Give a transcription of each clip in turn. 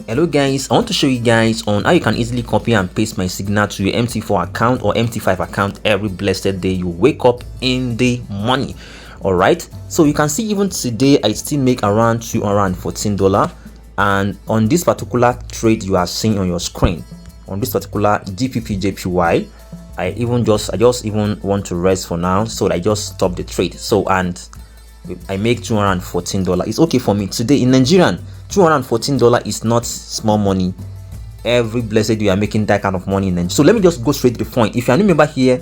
Hello guys, I want to show you guys on how you can easily copy and paste my signal to your MT4 account or MT5 account every blessed day you wake up in the morning. All right, so you can see even today I still make around $214, and on this particular trade you are seeing on your screen, on this particular GBPJPY, I just even want to rest for now, so I just stop the trade. So and I make $214. It's okay for me today in Nigerian. $214 is not small money. Every blessed you are making that kind of money. So let me just go straight to the point. If you're a new member here,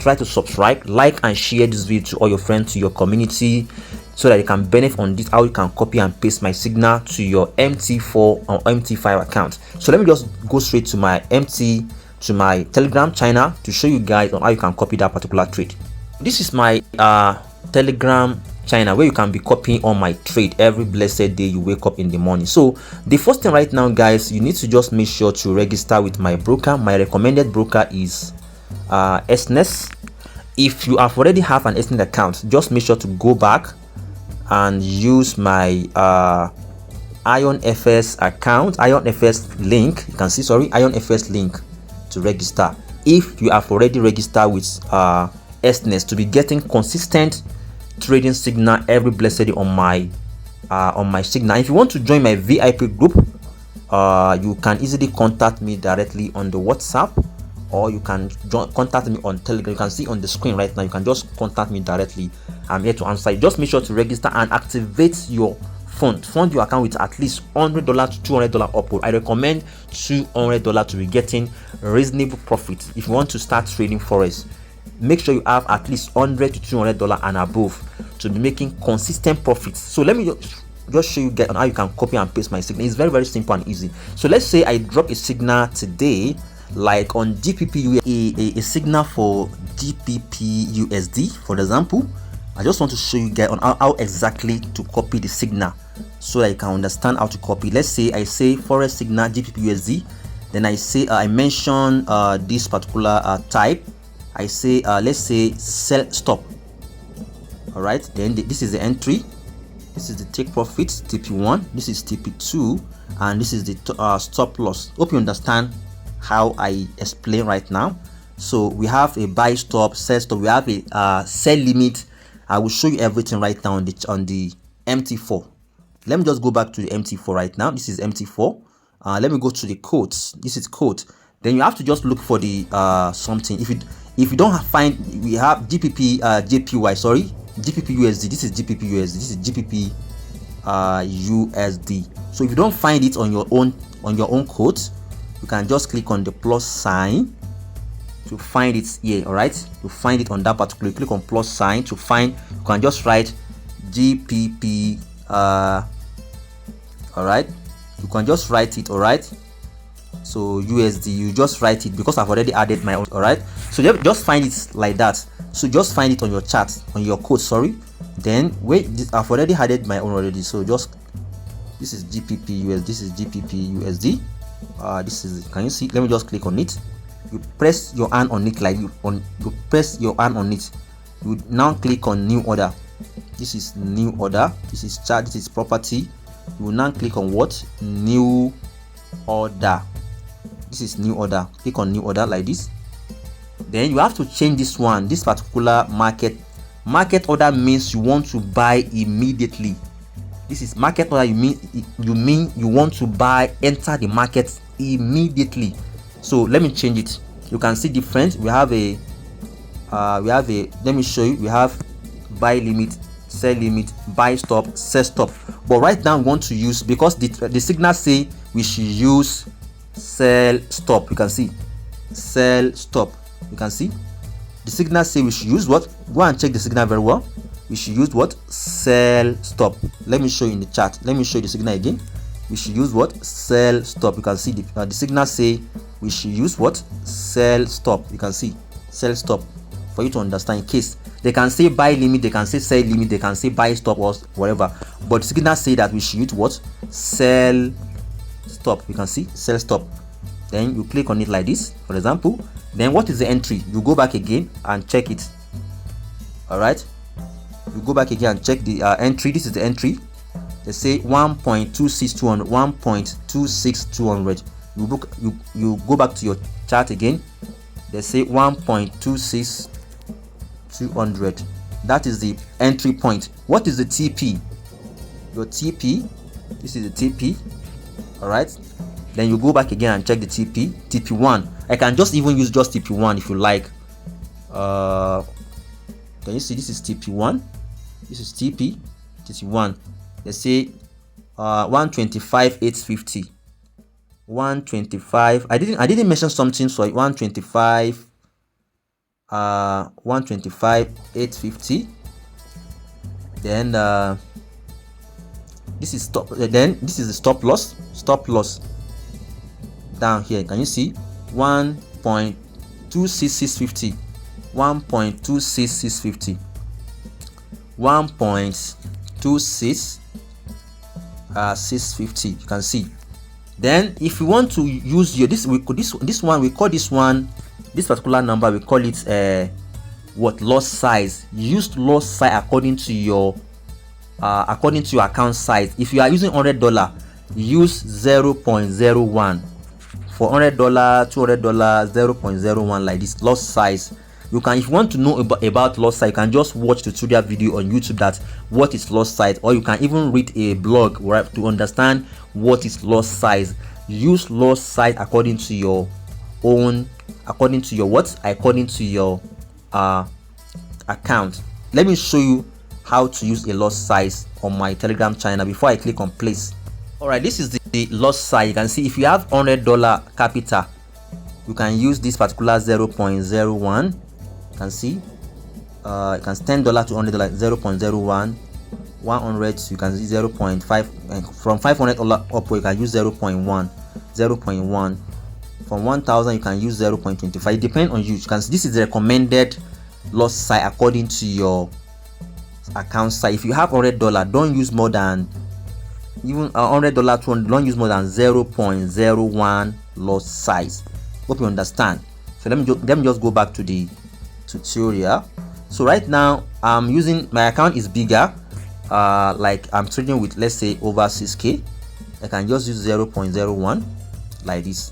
try to subscribe, like and share this video to all your friends, to your community, so that you can benefit on this, how you can copy and paste my signal to your MT4 or MT5 account. So let me just go straight to my Telegram channel to show you guys on how you can copy that particular trade. This is my Telegram channel where you can be copying on my trade every blessed day you wake up in the morning. So the first thing right now, guys, you need to just make sure to register with my broker. My recommended broker is SNES. If you have already have an SNES account, just make sure to go back and use my IronFS account, IronFS link. You can see, sorry, IronFS link to register. If you have already registered with SNES to be getting consistent trading signal every blessed day on my signal. If you want to join my VIP group, you can easily contact me directly on the WhatsApp, or you can contact me on Telegram. You can see on the screen right now. You can just contact me directly. I'm here to answer. Just make sure to register and activate your fund your account with at least $100 to $200 upward. I recommend $200 to be getting reasonable profit. If you want to start trading forex, make sure you have at least $100 to $200 and above to be making consistent profits. So let me just show you guys on how you can copy and paste my signal. It's very simple and easy. So let's say I drop a signal today, like on GBPUSD, a signal for GBPUSD, for example. I just want to show you guys on how exactly to copy the signal so that you can understand how to copy. Let's say I say forex signal GBPUSD, then I say I mention this particular type. I say let's say sell stop. All right, then this is the entry, this is the take profit TP1, this is TP2, and this is the stop loss. Hope you understand how I explain right now. So we have a buy stop, sell stop, we have a sell limit. I will show you everything right now on the MT4. Let me just go back to the MT4 right now. This is MT4. Let me go to the codes. This is code. Then you have to just look for the something. If you don't find, we have GBPJPY, sorry, GBPUSD. This is GBPUSD. This is GBPUSD. So if you don't find it on your own code, you can just click on the plus sign to find it here. All right, to find it on that particular, click on plus sign to find. You can just write GBP. All right, you can just write it. All right. So USD, you just write it because I've already added my own. All right, so just find it like that. So just find it on your chart, on your code, sorry. Then wait, I've already added my own already. So just, this is GBPUSD, this is GBPUSD. This is, can you see? Let me just click on it. You press your hand on it, like you press your hand on it. You now click on new order. This is new order. This is chart. This is property. You will now click on what? New order. This is new order. Click on new order like this. Then you have to change this one, this particular market order means you want to buy immediately. This is market order, you mean you want to buy, enter the market immediately. So let me change it. You can see different. We have a let me show you. We have buy limit, sell limit, buy stop, sell stop. But right now we want to use, because the signal say we should use sell stop. You can see sell stop. You can see the signal say we should use what? Go and check the signal very well. We should use what? Sell stop. Let me show you in the chart. Let me show you the signal again. We should use what? Sell stop. You can see the signal say we should use what? Sell stop. You can see sell stop, for you to understand. In case they can say buy limit, they can say sell limit, they can say buy stop or whatever, but the signal say that we should use what? Sell stop. You can see sell stop. Then you click on it like this, for example. Then what is the entry? You go back again and check it. All right, you go back again and check the entry. This is the entry. They say 1.26200, 1.26200. You go back to your chart again. They say 1.26200. That is the entry point. What is the TP? Your TP, this is the TP. All right, then you go back again and check the TP1. I can just even use just TP1 if you like. Can you see this is TP1, this is TP1. They say 125,850, 125. I didn't mention something, so 125, 125,850. Then this is stop. Then this is the stop loss. Stop loss down here. Can you see 1.26650, 1.26650, 1.26650. You can see. Then if you want to use your this particular number, we call it what, loss size. Use loss size according to your account size. If you are using $100, use 0.01. For $100, $200, 0.01, like this loss size. You can, if you want to know about loss size, you can just watch tutorial video on YouTube that what is loss size, or you can even read a blog to understand what is loss size. Use loss size according to your account. Let me show you how to use a loss size on my Telegram channel before I click on place. All right, this is the loss size. You can see if you have $100 capital, you can use this particular 0.01. You can see you can $10 to $100, 0.01. 100, you can use 0.5, and from $500 up you can use 0.1. From 1,000 you can use 0.25. It depends on you. You can see this is the recommended loss size according to your account size. If you have $100, don't use more than even $100, $200. Don't use more than 0.01 loss size. Hope you understand. So let me just go back to the tutorial. So right now I'm using, my account is bigger. Like I'm trading with, let's say, over 6k. I can just use 0.01 like this.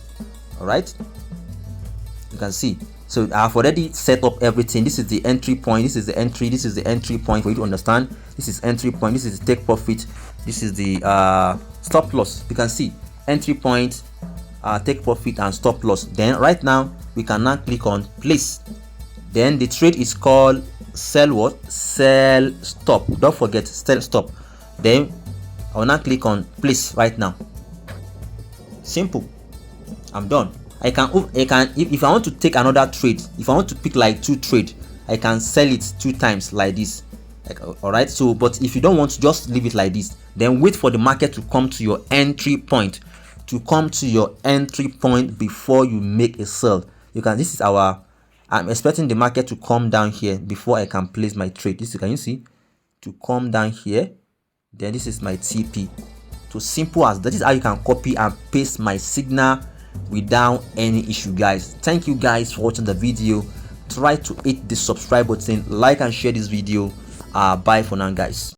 All right, you can see. So I've already set up everything. This is the entry point, this is the entry, this is the entry point for you to understand. This is entry point, this is the take profit, this is the stop loss. You can see entry point, take profit, and stop loss. Then right now we can now click on place. Then the trade is called sell what? Sell stop. Don't forget sell stop. Then I will now click on place right now. Simple. I'm done. I can if I want to take another trade, if I want to pick like 2 trade, I can sell it 2 times like this. Like, all right. So but if you don't want to, just leave it like this, then wait for the market to come to your entry point, before you make a sell. You can, this is our, I'm expecting the market to come down here before I can place my trade. This, can you see, to come down here. Then this is my TP. So simple as that. Is how you can copy and paste my signal without any issue, guys. Thank you guys for watching the video. Try to hit the subscribe button, like and share this video. Bye for now, guys.